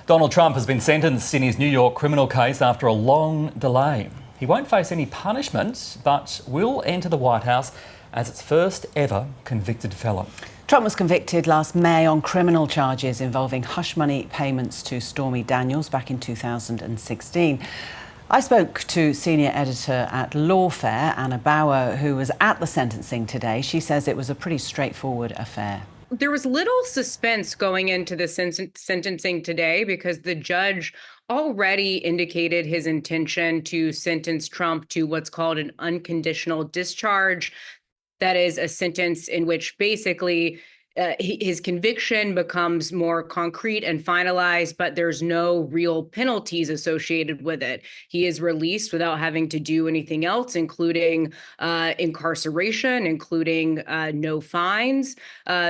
Donald Trump has been sentenced in his New York criminal case after a long delay. He won't face any punishment, but will enter the White House as its first ever convicted felon. Trump was convicted last May on criminal charges involving hush money payments to Stormy Daniels back in 2016. I spoke to senior editor at Lawfare, Anna Bauer, who was at the sentencing today. She says it was a pretty straightforward affair. There was little suspense going into the sentencing today because the judge already indicated his intention to sentence Trump to what's called an unconditional discharge. That is a sentence in which basically his conviction becomes more concrete and finalized, but there's no real penalties associated with it. He is released without having to do anything else, including incarceration, including no fines.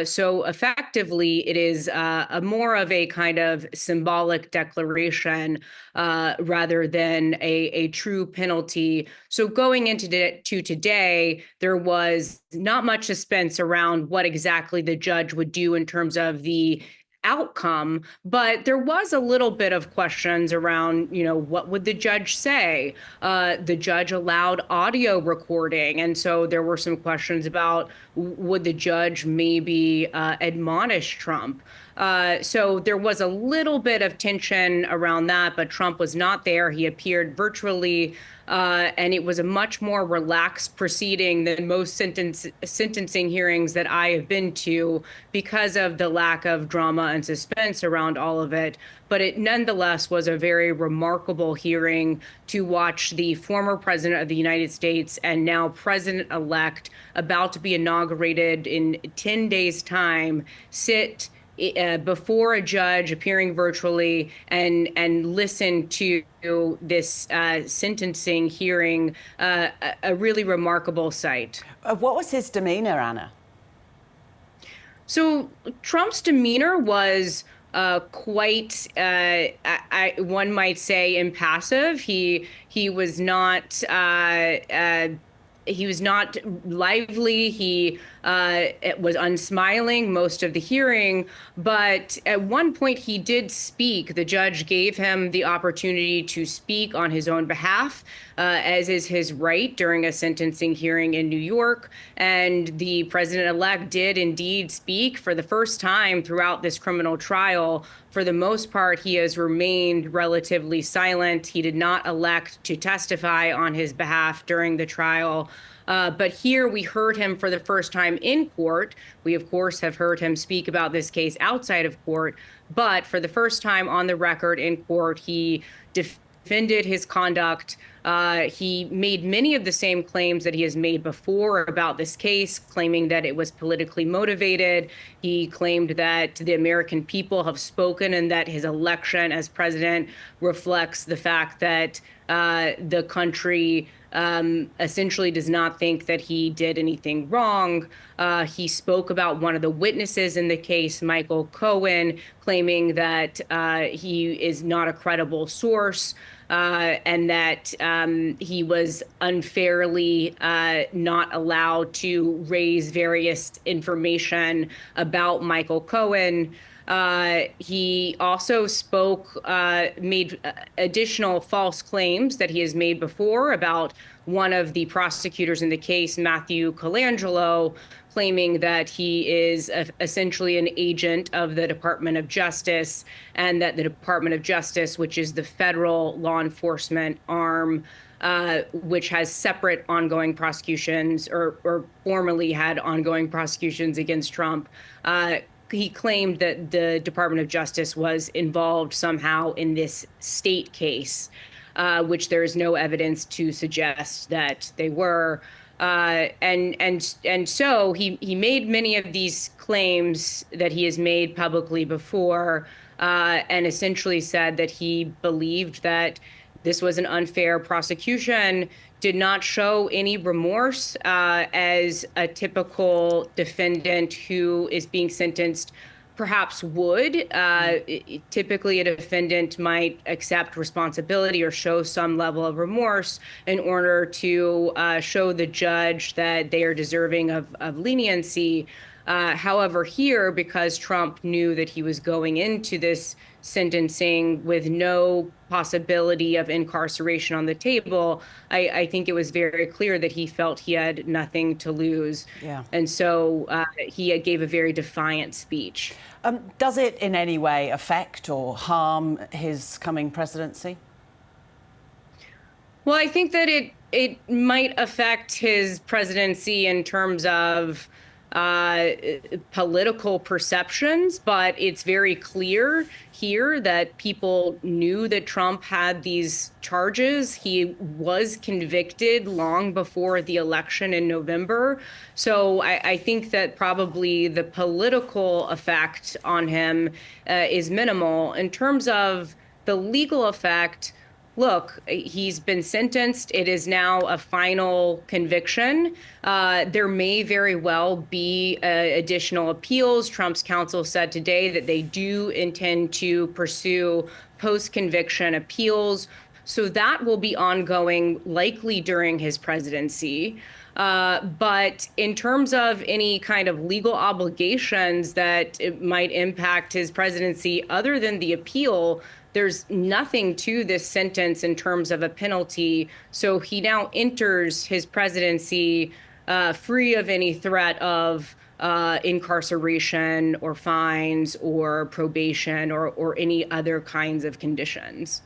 So effectively, it is a more of a kind of symbolic declaration rather than a true penalty. So going into today, there was not much suspense around what exactly the judge would do in terms of the outcome, but there was a little bit of questions around, what would the judge say? The judge allowed audio recording. And so there were some questions about, would the judge maybe admonish Trump? So there was a little bit of tension around that, but Trump was not there. He appeared virtually, and it was a much more relaxed proceeding than most sentencing hearings that I have been to because of the lack of drama and suspense around all of it. But it nonetheless was a very remarkable hearing to watch the former president of the United States and now president-elect, about to be inaugurated in 10 days' time, sit before a judge appearing virtually and listen to this sentencing hearing, a really remarkable sight. What was his demeanor, Anna? So Trump's demeanor was quite, one might say, impassive. He was not. He was not lively. He was unsmiling most of the hearing. But at one point, he did speak. The judge gave him the opportunity to speak on his own behalf, as is his right during a sentencing hearing in New York. And the president-elect did indeed speak for the first time throughout this criminal trial. For the most part, he has remained relatively silent. He did not elect to testify on his behalf during the trial. But here we heard him for the first time in court. We, of course, have heard him speak about this case outside of court. But for the first time on the record in court, he defended his conduct. He made many of the same claims that he has made before about this case, claiming that it was politically motivated. He claimed that the American people have spoken and that his election as president reflects the fact that the country essentially does not think that he did anything wrong. He spoke about one of the witnesses in the case, Michael Cohen, claiming that he is not a credible source. And that he was unfairly not allowed to raise various information about Michael Cohen. He also made additional false claims that he has made before about one of the prosecutors in the case, Matthew Colangelo, claiming that he is essentially an agent of the Department of Justice, and that the Department of Justice, which is the federal law enforcement arm, which has separate ongoing prosecutions or formerly had ongoing prosecutions against Trump, he claimed that the Department of Justice was involved somehow in this state case, which there is no evidence to suggest that they were. And so he made many of these claims that he has made publicly before, and essentially said that he believed that this was an unfair prosecution, did not show any remorse as a typical defendant who is being sentenced perhaps would. Typically, a defendant might accept responsibility or show some level of remorse in order to show the judge that they are deserving of leniency. However, here, because Trump knew that he was going into this sentencing with no possibility of incarceration on the table, I think it was very clear that he felt he had nothing to lose. Yeah. And so he gave a very defiant speech. Does it in any way affect or harm his coming presidency? Well, I think that it might affect his presidency in terms of uh, political perceptions, but it's very clear here that people knew that Trump had these charges. He was convicted long before the election in November. So I think that probably the political effect on him is minimal. In terms of the legal effect, look, he's been sentenced. It is now a final conviction. There may very well be additional appeals. Trump's counsel said today that they do intend to pursue post-conviction appeals. So that will be ongoing, likely during his presidency. But in terms of any kind of legal obligations that it might impact his presidency, other than the appeal, there's nothing to this sentence in terms of a penalty. So he now enters his presidency free of any threat of incarceration or fines or probation or any other kinds of conditions.